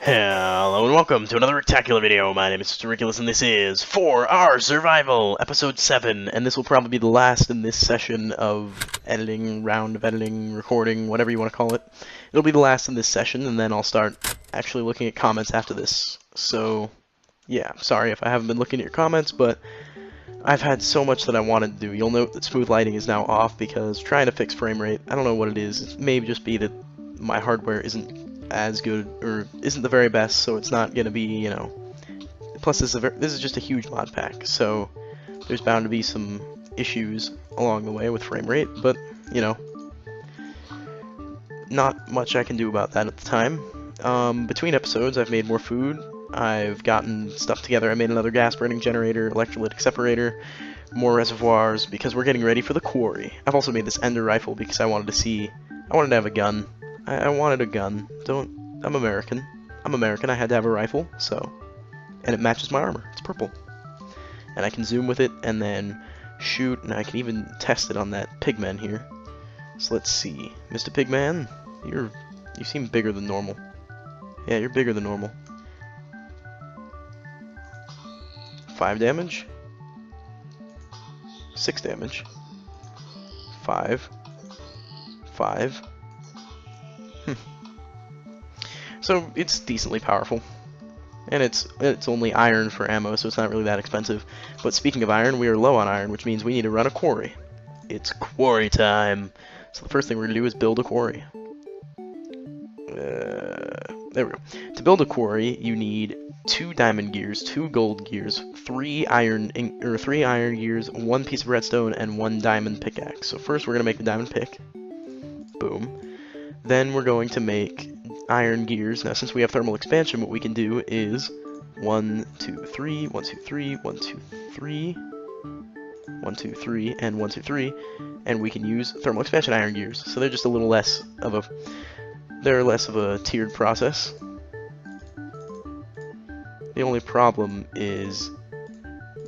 Hello and welcome to another Rectacular video. My name is Mr. Ridiculous and this is For Our Survival, Episode 7, and this will probably be the last in this session of editing, round of editing, recording, whatever you want to call it. It'll be the last in this session, and then I'll start actually looking at comments after this. So, yeah, sorry if I haven't been looking at your comments, but I've had so much that I wanted to do. You'll note that smooth lighting is now off because trying to fix frame rate, I don't know what it is. It may just be that my hardware isn't as good, or isn't the very best, so it's not going to be, you know... Plus, this is just a huge mod pack, so there's bound to be some issues along the way with frame rate, but, you know, not much I can do about that at the time. Between episodes, I've made more food, I've gotten stuff together, I made another gas burning generator, electrolytic separator, more reservoirs, because we're getting ready for the quarry. I've also made this ender rifle because I wanted to have a gun. I wanted a gun. I'm American. I had to have a rifle, so. And it matches my armor. It's purple. And I can zoom with it and then shoot, and I can even test it on that pigman here. So let's see. Mr. Pigman, you seem bigger than normal. Yeah, you're bigger than normal. 5 damage. 6 damage. 5. 5. So it's decently powerful, and it's only iron for ammo, so it's not really that expensive. But speaking of iron, we are low on iron, which means we need to run a quarry. It's quarry time. So the first thing we're gonna do is build a quarry. There we go. To build a quarry, you need 2 diamond gears, 2 gold gears, 3 iron gears, 1 piece of redstone, and 1 diamond pickaxe. So first we're gonna make the diamond pick. Boom. Then we're going to make iron gears. Now, since we have thermal expansion, what we can do is 1, 2, 3, 1, 2, 3, 1, 2, 3, 1, 2, 3, and 1, 2, 3, and we can use thermal expansion iron gears. So they're just a little less of a tiered process. The only problem is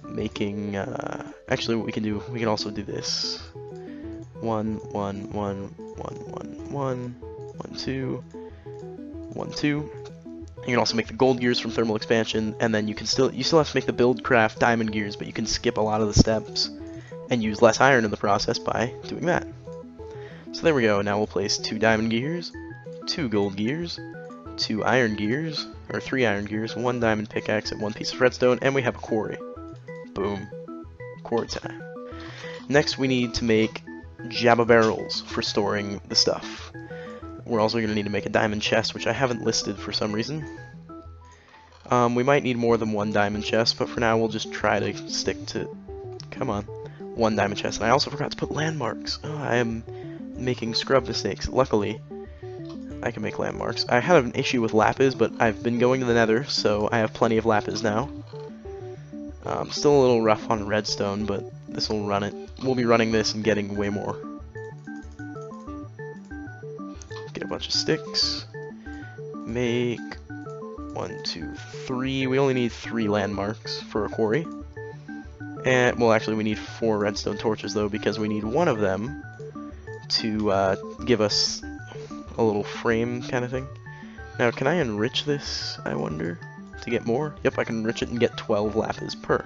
making. Actually, what we can do, we can also do this. 1, 1, 1, 1, 1, 1, 1, 2. 1, 2. You can also make the gold gears from thermal expansion, and then you still have to make the buildcraft diamond gears, but you can skip a lot of the steps and use less iron in the process by doing that. So there we go. Now we'll place 2 diamond gears, 2 gold gears, 2 iron gears, or 3 iron gears, 1 diamond pickaxe, and 1 piece of redstone, and we have a quarry. Boom. Quarry time. Next we need to make jabba barrels for storing the stuff. We're also going to need to make a diamond chest, which I haven't listed for some reason. We might need more than 1 diamond chest, but for now we'll just try to stick to, 1 diamond chest. And I also forgot to put landmarks. Oh, I am making scrub mistakes. Luckily, I can make landmarks. I had an issue with lapis, but I've been going to the nether, so I have plenty of lapis now. Still a little rough on redstone, but this will run it. We'll be running this and getting way more. Get a bunch of sticks. Make 1, 2, 3. We only need 3 landmarks for a quarry. And, well, actually, we need 4 redstone torches, though, because we need 1 of them to give us a little frame kind of thing. Now, can I enrich this, I wonder, to get more? Yep, I can enrich it and get 12 lapis per.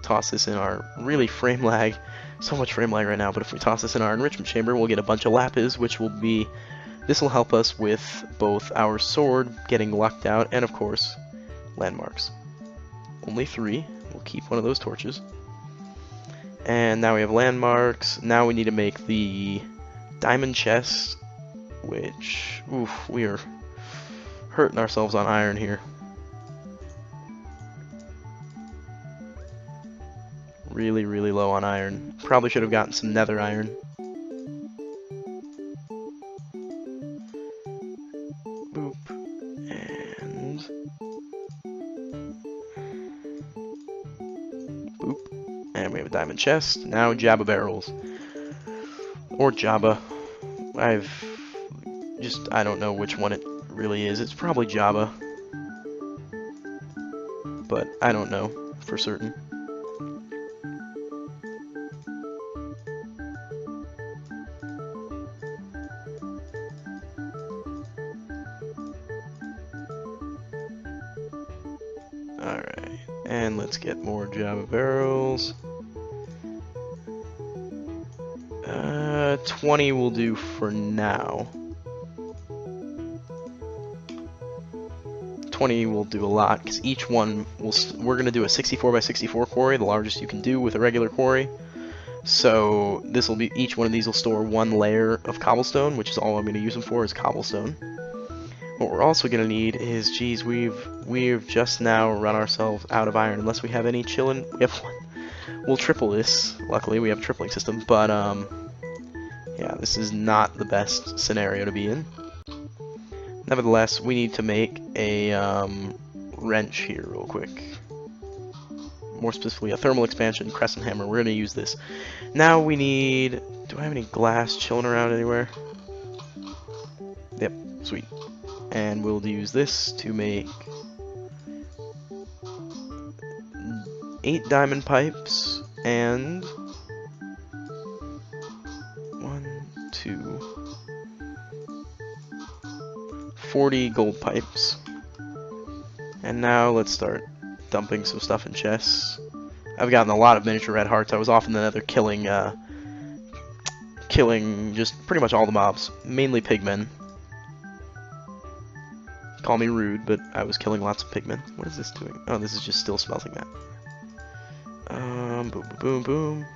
Toss this in our really frame lag. So much frame lag right now, but if we toss this in our enrichment chamber, we'll get a bunch of lapis, which will be... This will help us with both our sword getting lucked out, and of course, landmarks. Only 3. We'll keep one of those torches. And now we have landmarks. Now we need to make the diamond chest, which... Oof, we are hurting ourselves on iron here. Really, really low on iron. Probably should have gotten some nether iron. Boop. And... Boop. And we have a diamond chest. Now jabba barrels. Or Jabba. I don't know which one it really is. It's probably Jabba. But I don't know for certain. Alright, and let's get more Java barrels. 20 will do for now. 20 will do a lot, because each one we're going to do a 64 by 64 quarry, the largest you can do with a regular quarry. So this will be, each one of these will store one layer of cobblestone, which is all I'm going to use them for, is cobblestone. What we're also going to need is, geez, we've just now run ourselves out of iron, unless we have any chillin'. We have one. We'll triple this. Luckily, we have a tripling system, but yeah, this is not the best scenario to be in. Nevertheless, we need to make a wrench here real quick. More specifically, a thermal expansion crescent hammer. We're going to use this. Now we need... Do I have any glass chilling around anywhere? Yep, sweet. And we'll use this to make 8 diamond pipes and 40 gold pipes. And now let's start dumping some stuff in chests. I've gotten a lot of miniature red hearts. I was off in the nether killing just pretty much all the mobs, mainly pigmen. Call me rude, but I was killing lots of pigmen. What is this doing? Oh, this is just still smelting that. Boom, boom, boom, boom.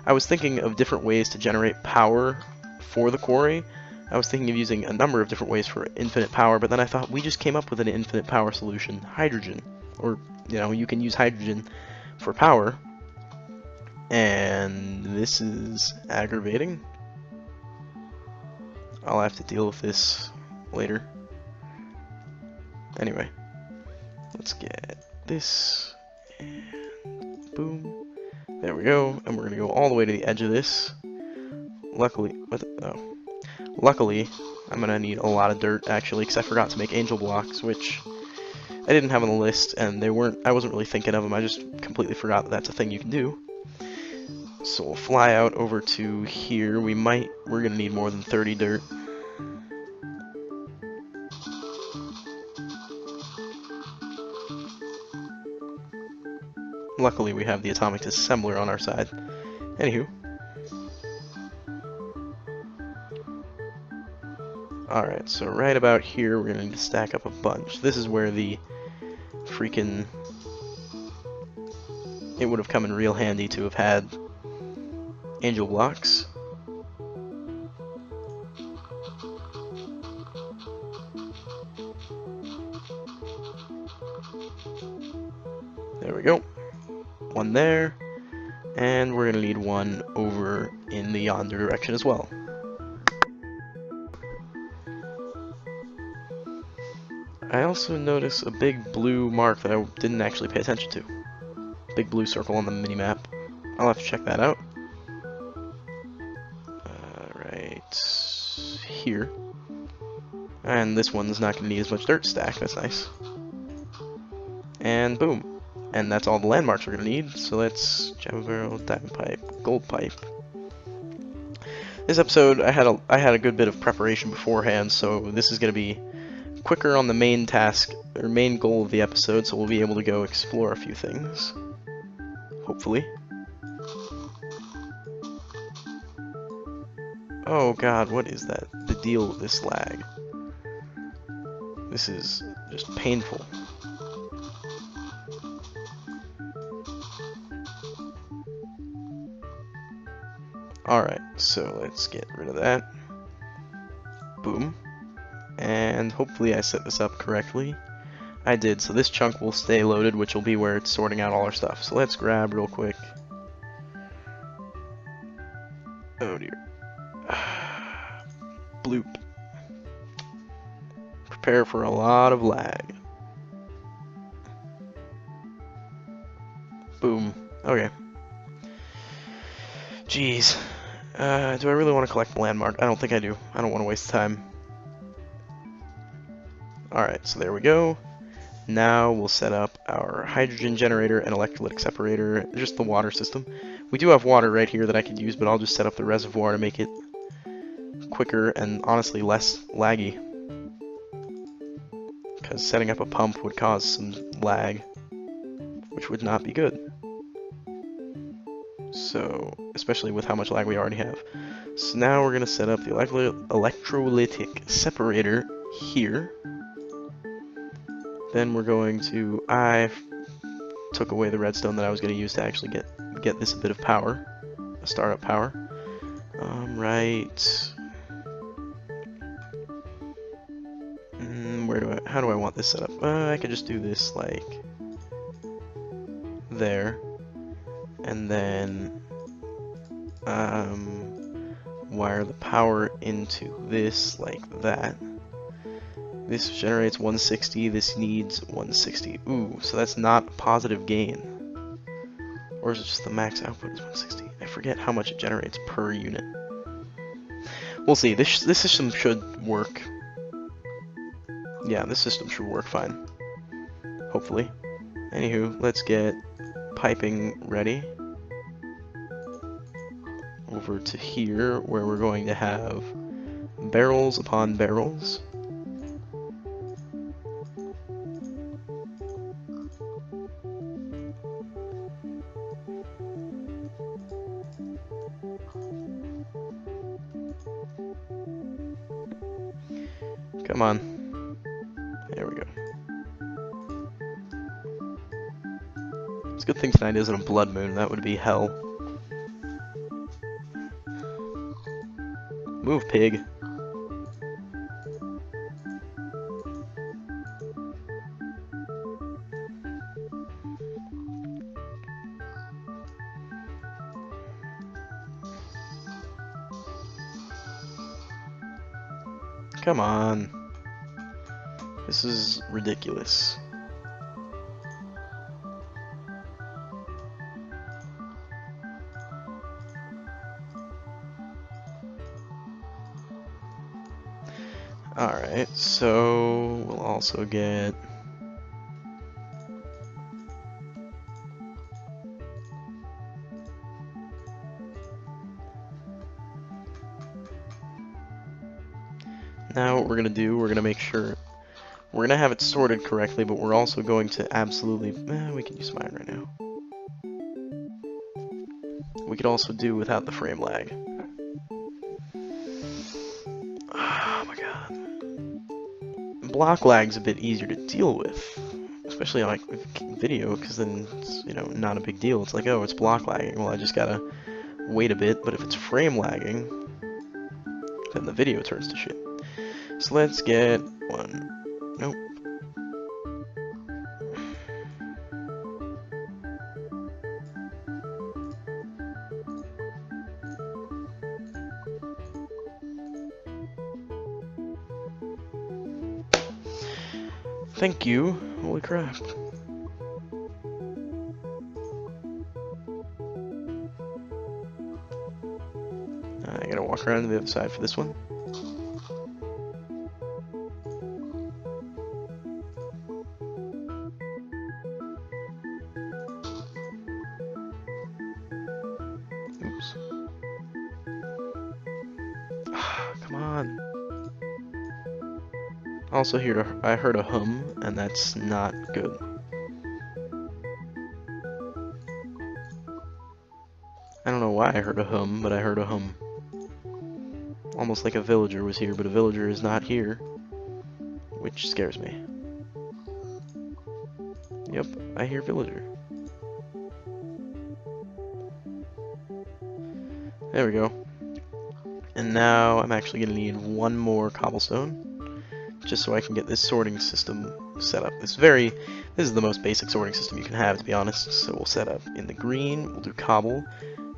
I was thinking of different ways to generate power for the quarry. I was thinking of using a number of different ways for infinite power, but then I thought we just came up with an infinite power solution, hydrogen. Or, you know, you can use hydrogen for power. And this is aggravating. I'll have to deal with this later. Anyway, let's get this, and boom. There we go, and we're going to go all the way to the edge of this. Luckily, luckily, I'm going to need a lot of dirt, actually, because I forgot to make angel blocks, which I didn't have on the list, and I wasn't really thinking of them. I just completely forgot that that's a thing you can do. So we'll fly out over to here. We're going to need more than 30 dirt. Luckily, we have the atomic disassembler on our side. Anywho. Alright, so right about here, we're going to need to stack up a bunch. This is where the freaking... It would have come in real handy to have had angel blocks. There we go. One there, and we're going to need one over in the yonder direction as well. I also notice a big blue mark that I didn't actually pay attention to. Big blue circle on the mini-map. I'll have to check that out. Right here. And this one's not going to need as much dirt stack, that's nice. And boom. And that's all the landmarks we're going to need, so let's Java barrel, diamond pipe, gold pipe. This episode, I had a good bit of preparation beforehand, so this is going to be quicker on the main task, or main goal of the episode, so we'll be able to go explore a few things. Hopefully. Oh god, what is that? The deal with this lag. This is just painful. Alright, so let's get rid of that. Boom. And hopefully I set this up correctly. I did, so this chunk will stay loaded, which will be where it's sorting out all our stuff. So let's grab real quick. Oh dear. Bloop. Prepare for a lot of lag. Boom. Okay. Jeez. Do I really want to collect the landmark? I don't think I do. I don't want to waste time. Alright, so there we go. Now we'll set up our hydrogen generator and electrolytic separator, just the water system. We do have water right here that I could use, but I'll just set up the reservoir to make it quicker and honestly less laggy. because setting up a pump would cause some lag, which would not be good. So, especially with how much lag we already have. So now we're going to set up the electrolytic separator here. Then we're going to, I took away the redstone that I was going to use to actually get this a bit of power, a startup power. Right. How do I want this set up? I could just do this like there, and then wire the power into this like that. This generates 160, this needs 160. Ooh, so that's not positive gain. Or is it just the max output is 160? I forget how much it generates per unit. We'll see. This system should work. Yeah, this system should work fine. Hopefully. Anywho, let's get piping ready. Over to here, where we're going to have barrels upon barrels. Come on. There we go. It's a good thing tonight isn't a blood moon. That would be hell. Move, pig. Come on. This is ridiculous. Alright, so we'll also get now what we're gonna do, we're gonna make sure we're gonna have it sorted correctly, but we're also going to absolutely we can use some iron right now. We could also do without the frame lag. Oh my god. Block lag's a bit easier to deal with, especially on like video, because then it's, you know, not a big deal. It's like, oh, it's block lagging. Well, I just gotta wait a bit. But if it's frame lagging, then the video turns to shit. So let's get one. Nope. Thank you. Holy crap. I gotta walk around to the other side for this one. Oops. Come on. Also I heard a hum, and that's not good. I don't know why I heard a hum, but I heard a hum. Almost like a villager was here, but a villager is not here, which scares me. Yep, I hear villager. There we go. And now I'm actually going to need one more cobblestone, just so I can get this sorting system set up. This is the most basic sorting system you can have, to be honest. So we'll set up in the green, we'll do cobble.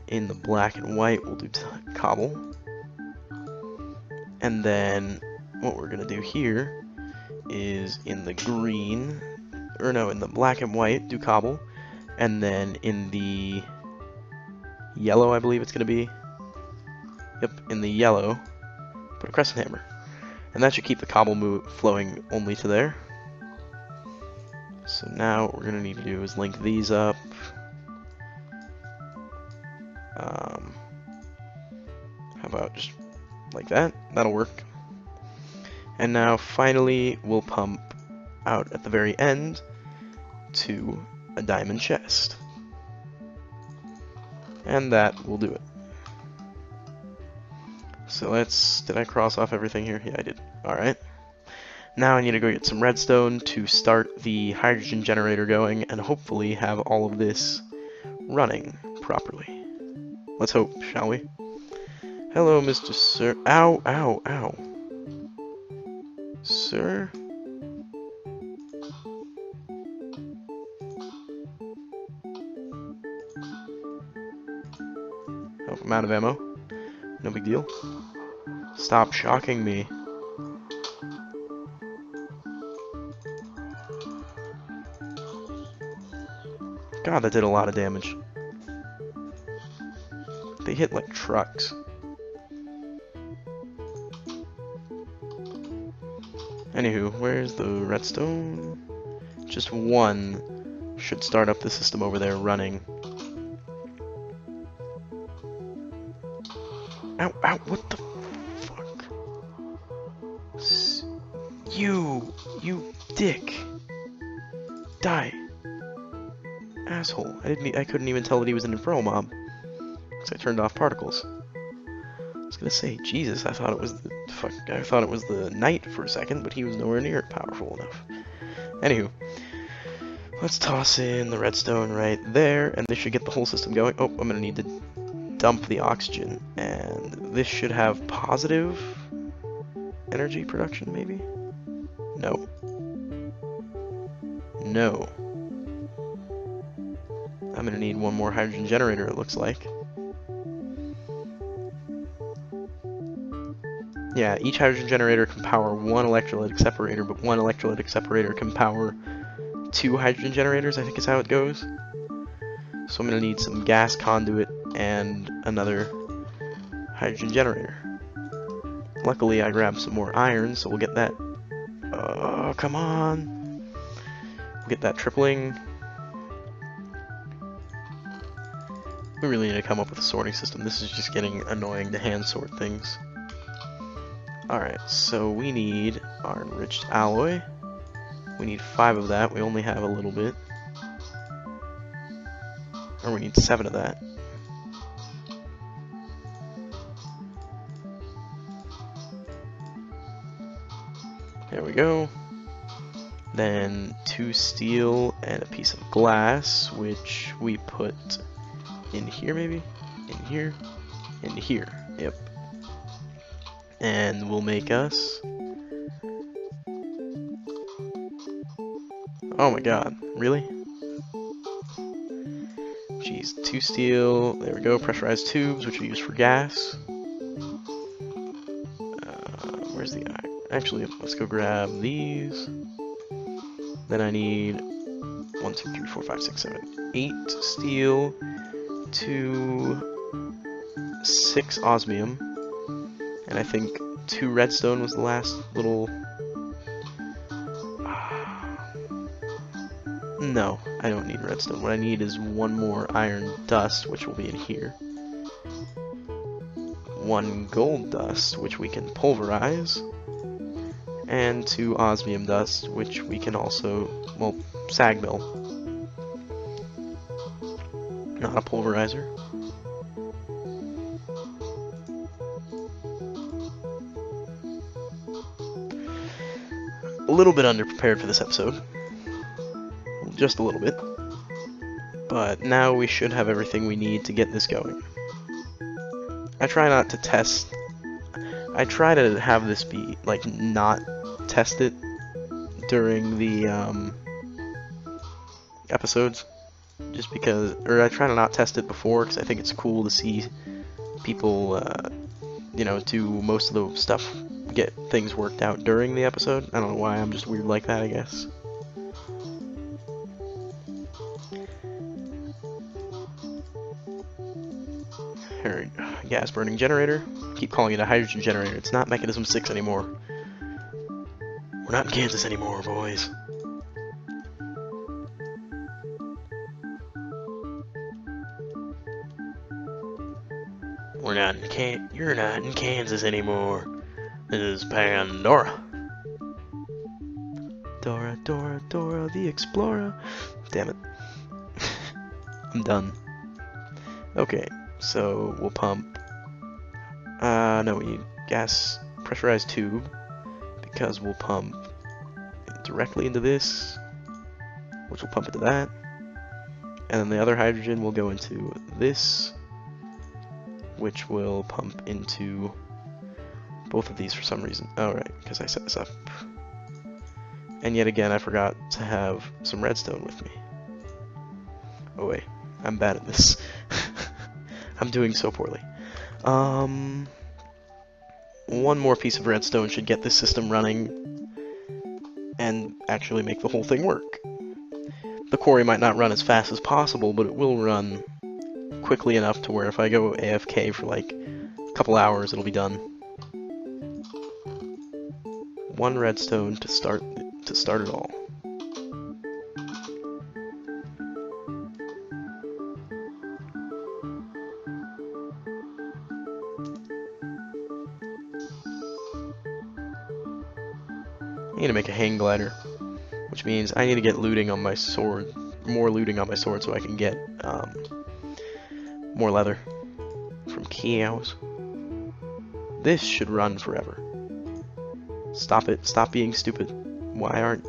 In the black and white, we'll do cobble. And then what we're going to do here is in the green, or no, in the black and white, do cobble. And then in the yellow, I believe it's going to be. Yep, in the yellow, put a crescent hammer. And that should keep the cobble flowing only to there. So now what we're going to need to do is link these up. How about just like that? That'll work. And now finally we'll pump out at the very end to a diamond chest. And that will do it. So let's, did I cross off everything here? Yeah, I did. Alright. Now I need to go get some redstone to start the hydrogen generator going and hopefully have all of this running properly. Let's hope, shall we? Hello, Mr. Sir. Ow, ow, ow. Sir? Oh, I'm out of ammo. No big deal. Stop shocking me. God, that did a lot of damage. They hit like trucks. Anywho, where's the redstone? Just one should start up the system over there running. Ow, ow, what the fuck? You dick. Die. Asshole. I couldn't even tell that he was an infernal mob. Because I turned off particles. I was gonna say, Jesus, I thought it was the knight for a second, but he was nowhere near powerful enough. Anywho, let's toss in the redstone right there, and this should get the whole system going. Oh, I'm gonna need to dump the oxygen, and this should have positive energy production, maybe? No. No. I'm gonna need one more hydrogen generator, it looks like. Yeah, each hydrogen generator can power one electrolytic separator, but one electrolytic separator can power 2 hydrogen generators, I think is how it goes. So I'm going to need some gas conduit and another hydrogen generator. Luckily, I grabbed some more iron, so we'll get that. Oh, come on! We'll get that tripling. We really need to come up with a sorting system. This is just getting annoying to hand sort things. Alright, so we need our enriched alloy. We need 5 of that. We only have a little bit. Or we need 7 of that. There we go. Then 2 steel and a piece of glass, which we put in here maybe? In here? In here. Yep. And we'll make us... Oh my god, really? Jeez, 2 steel, there we go, pressurized tubes, which we use for gas. Where's the iron? Actually, let's go grab these. Then I need 1, 2, 3, 4, 5, 6, 7, 8 steel, 6 osmium, and I think 2 redstone was the last little... No, I don't need redstone. What I need is 1 more iron dust, which will be in here. 1 gold dust, which we can pulverize. And 2 osmium dust, which we can also, well, sag mill. Not a pulverizer. A little bit underprepared for this episode. Just a little bit. But now we should have everything we need to get this going. I try not to test... I try to have this be, like, not test it during the, episodes. Just because... Or I try to not test it before, because I think it's cool to see people, you know, do most of the stuff, get things worked out during the episode. I don't know why, I'm just weird like that, I guess. Gas burning generator. Keep calling it a hydrogen generator. It's not mechanism 6 anymore. We're not in Kansas anymore, boys. We're not in You're not in Kansas anymore. This is Pandora. Dora, Dora, Dora the Explorer. Damn it. I'm done. Okay, so we'll pump. No, we need gas pressurized tube because we'll pump directly into this, which will pump into that, and then the other hydrogen will go into this, which will pump into both of these for some reason. Oh, right, because I set this up. And yet again, I forgot to have some redstone with me. Oh wait, I'm bad at this. I'm doing so poorly. One more piece of redstone should get this system running and actually make the whole thing work. The quarry might not run as fast as possible, but it will run quickly enough to where if I go AFK for like a couple hours, it'll be done. One redstone to start it all. I need to make a hang glider, which means I need to get looting on my sword, more looting on my sword, so I can get more leather from cows. This should run forever. Stop it! Stop being stupid. Why?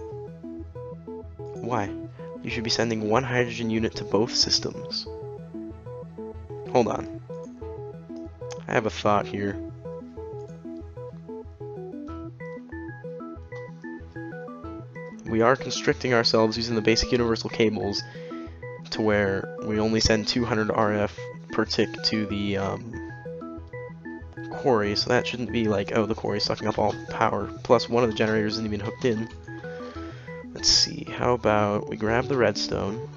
You should be sending one hydrogen unit to both systems. Hold on. I have a thought here. We are constricting ourselves using the basic universal cables to where we only send 200 RF per tick to the quarry, so that shouldn't be like, oh, the quarry's sucking up all power. Plus, one of the generators isn't even hooked in. Let's see, how about we grab the redstone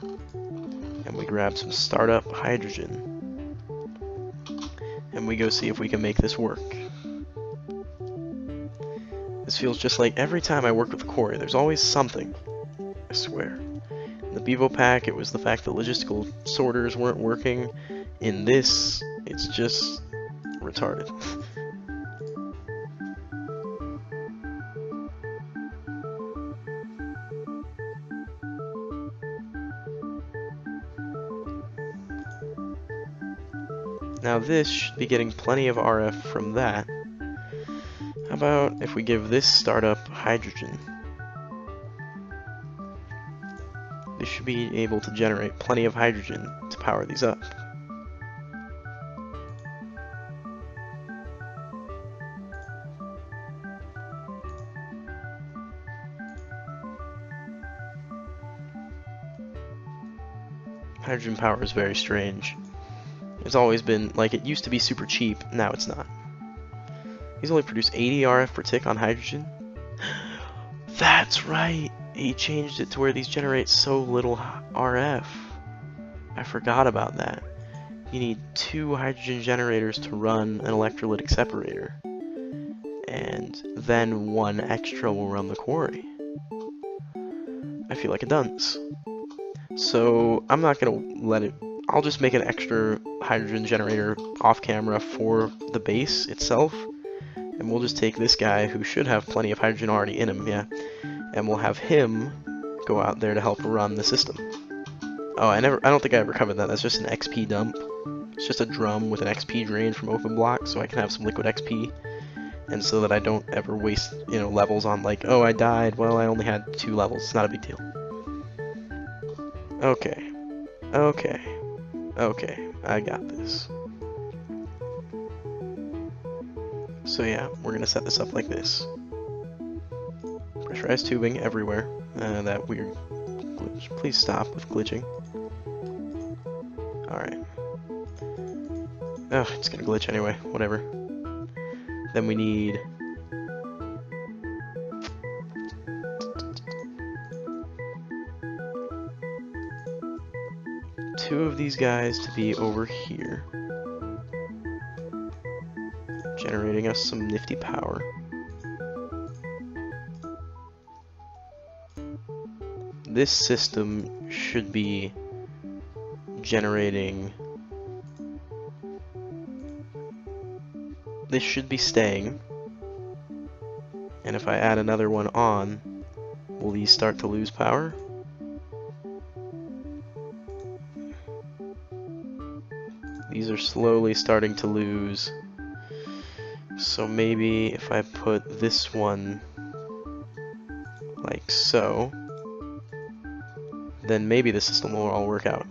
and we grab some startup hydrogen and we go see if we can make this work. This feels just like every time I work with the quarry, there's always something. I swear. In the Bevo pack, it was the fact that logistical sorters weren't working. In this, it's just retarded. Now this should be getting plenty of RF from that. How about if we give this startup hydrogen? This should be able to generate plenty of hydrogen to power these up. Hydrogen power is very strange. It's always been, like, it used to be super cheap, now it's not. He's only produced 80 RF per tick on hydrogen? That's right! He changed it to where these generate so little RF. I forgot about that. You need 2 hydrogen generators to run an electrolytic separator. And then 1 extra will run the quarry. I feel like a dunce. So, I'm not gonna let it... I'll just make an extra hydrogen generator off camera for the base itself. And we'll just take this guy, who should have plenty of hydrogen already in him, yeah. And we'll have him go out there to help run the system. Oh, I don't think I ever covered that. That's just an XP dump. It's just a drum with an XP drain from open block, so I can have some liquid XP. And so that I don't ever waste, you know, levels on like, oh, I died. Well, I only had 2 levels. It's not a big deal. Okay. Okay. Okay. I got this. So yeah, we're gonna set this up like this. Pressurized tubing everywhere. That weird glitch. Please stop with glitching. Alright. Ugh, it's gonna glitch anyway. Whatever. Then we need... two of these guys to be over here. Generating us some nifty power. This system should be generating... This should be staying. And if I add another one on, Will these start to lose power? These are slowly starting to lose. So maybe if I put this one like so, then maybe the system will all work out.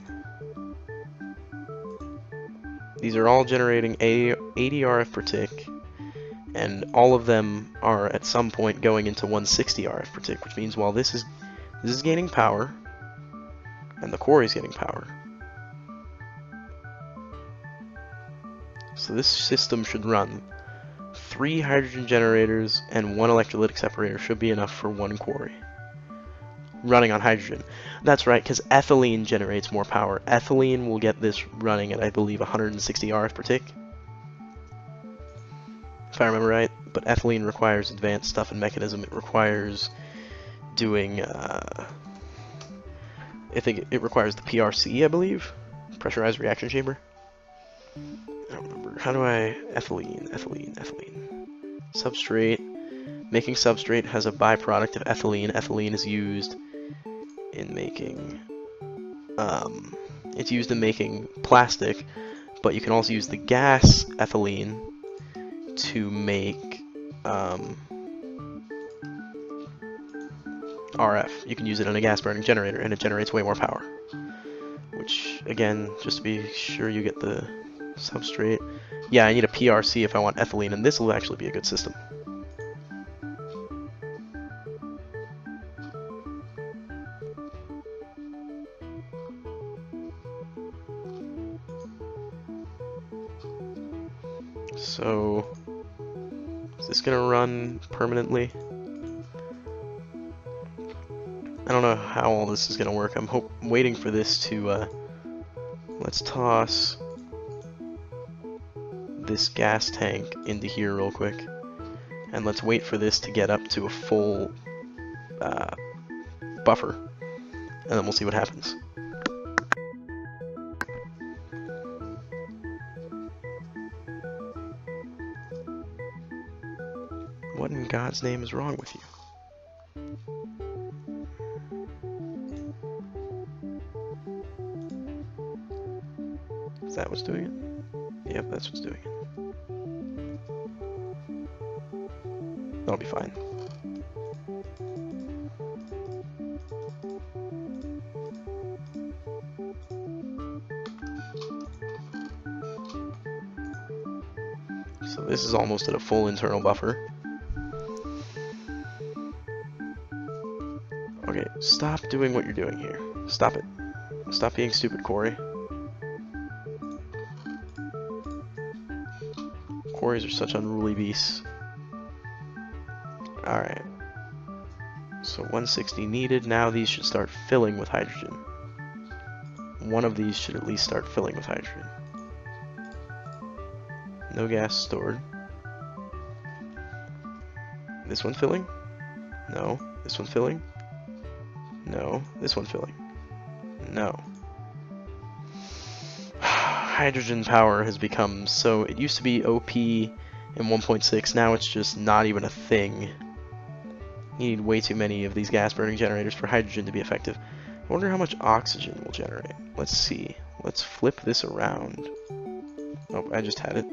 These are all generating 80 RF per tick, and all of them are at some point going into 160 RF per tick, which means while this is gaining power, and the quarry is getting power. So this system should run 3 hydrogen generators and 1 electrolytic separator should be enough for 1 quarry. Running on hydrogen. That's right, because ethylene generates more power. Ethylene will get this running at, I believe, 160 RF per tick. If I remember right. But ethylene requires advanced stuff and mechanism. It requires doing, I think it requires the PRC, I believe. Pressurized reaction chamber. I don't remember. How do I... Ethylene. Substrate. Making substrate has a byproduct of ethylene. Ethylene is used in making it's used in making plastic, but you can also use the gas ethylene to make RF. You can use it in a gas burning generator and it generates way more power, which again, just to be sure you get the substrate. Yeah, I need a PRC if I want ethylene, and this will actually be a good system. So, is this gonna run permanently? I don't know how all this is gonna work. I'm waiting for this to, let's toss this gas tank into here real quick. And let's wait for this to get up to a full, buffer. And then we'll see what happens. What in God's name is wrong with you? Is that what's doing it? Yep, that's what's doing it. That'll be fine. So this is almost at a full internal buffer. Okay, stop doing what you're doing here. Stop it. Stop being stupid, Quarry. Quarries are such unruly beasts. Alright. So 160 needed. Now these should start filling with hydrogen. One of these should at least start filling with hydrogen. No gas stored. This one filling? No. This one filling? No. This one filling? No. Hydrogen power has become so... It used to be OP in 1.6, now it's just not even a thing. You need way too many of these gas-burning generators for hydrogen to be effective. I wonder how much oxygen will generate. Let's see. Let's flip this around. Oh, I just had it.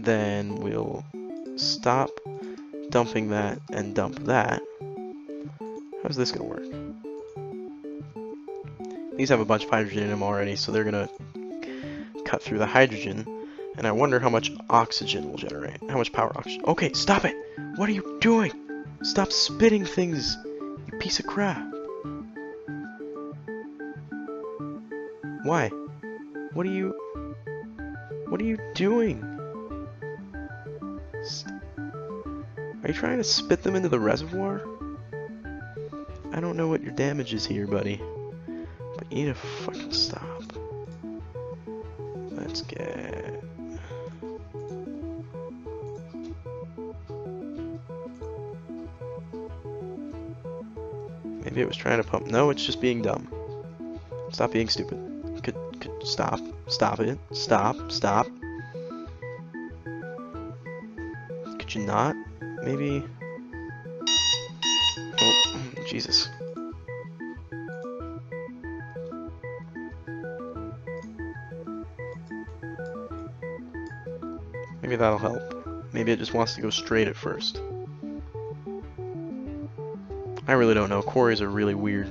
Then we'll stop dumping that and dump that. How's this gonna work? These have a bunch of hydrogen in them already, so they're gonna cut through the hydrogen, and I wonder how much oxygen will generate. How much power oxygen? Okay, stop it! What are you doing? Stop spitting things, you piece of crap. Why? What are you doing? Are you trying to spit them into the reservoir? I don't know what your damage is here, buddy, but you need to fucking stop. Let's get... Maybe it was trying to pump. No, it's just being dumb. Stop being stupid. Could stop. Stop it. Stop. Could you not? Maybe... Oh, Jesus. Maybe that'll help. Maybe it just wants to go straight at first. I really don't know. Quarries are really weird.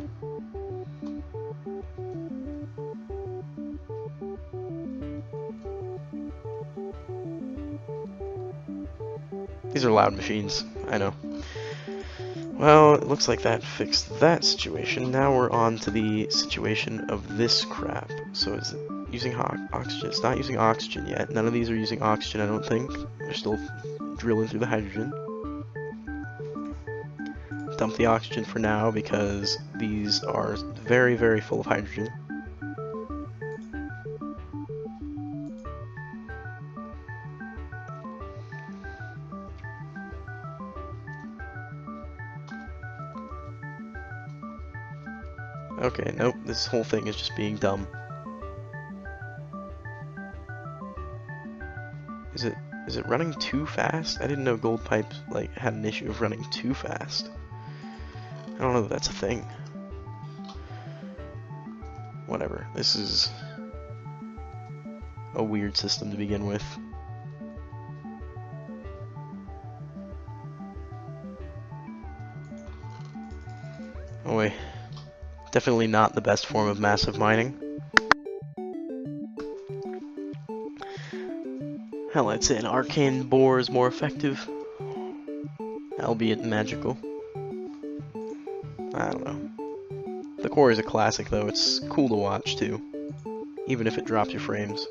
These are loud machines, I know. Well, it looks like that fixed that situation. Now we're on to the situation of this crap. So is it using oxygen? It's not using oxygen yet. None of these are using oxygen, I don't think. They're still drilling through the hydrogen. Dump the oxygen for now because these are very, very full of hydrogen. Okay, nope, this whole thing is just being dumb. Is it running too fast? I didn't know gold pipe like had an issue of running too fast. I don't know if that's a thing. Whatever. This is a weird system to begin with. Oh wait. Definitely not the best form of massive mining. Hell, I'd say an arcane bore is more effective. Albeit magical. I don't know. The Quarry is a classic though, it's cool to watch too. Even if it drops your frames.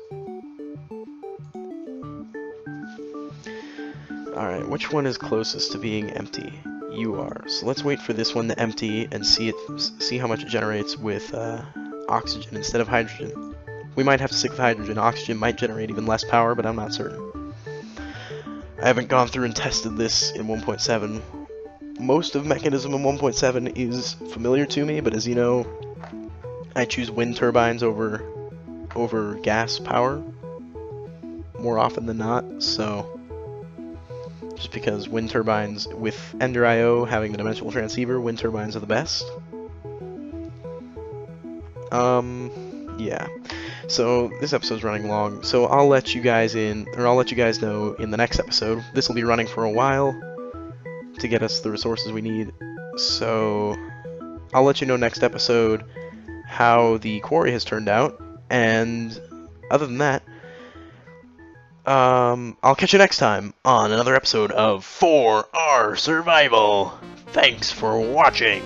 Alright, which one is closest to being empty? You are. So let's wait for this one to empty and see how much it generates with oxygen instead of hydrogen. We might have to stick with hydrogen. Oxygen might generate even less power, but I'm not certain. I haven't gone through and tested this in 1.7. Most of mechanism in 1.7 is familiar to me, but as you know, I choose wind turbines over gas power more often than not, so just because wind turbines, with Ender IO having the dimensional transceiver, wind turbines are the best. Yeah. So this episode's running long, so I'll let you guys know in the next episode. This will be running for a while to get us the resources we need. So I'll let you know next episode how the quarry has turned out, and other than that, I'll catch you next time on another episode of 4R Survival. Thanks for watching.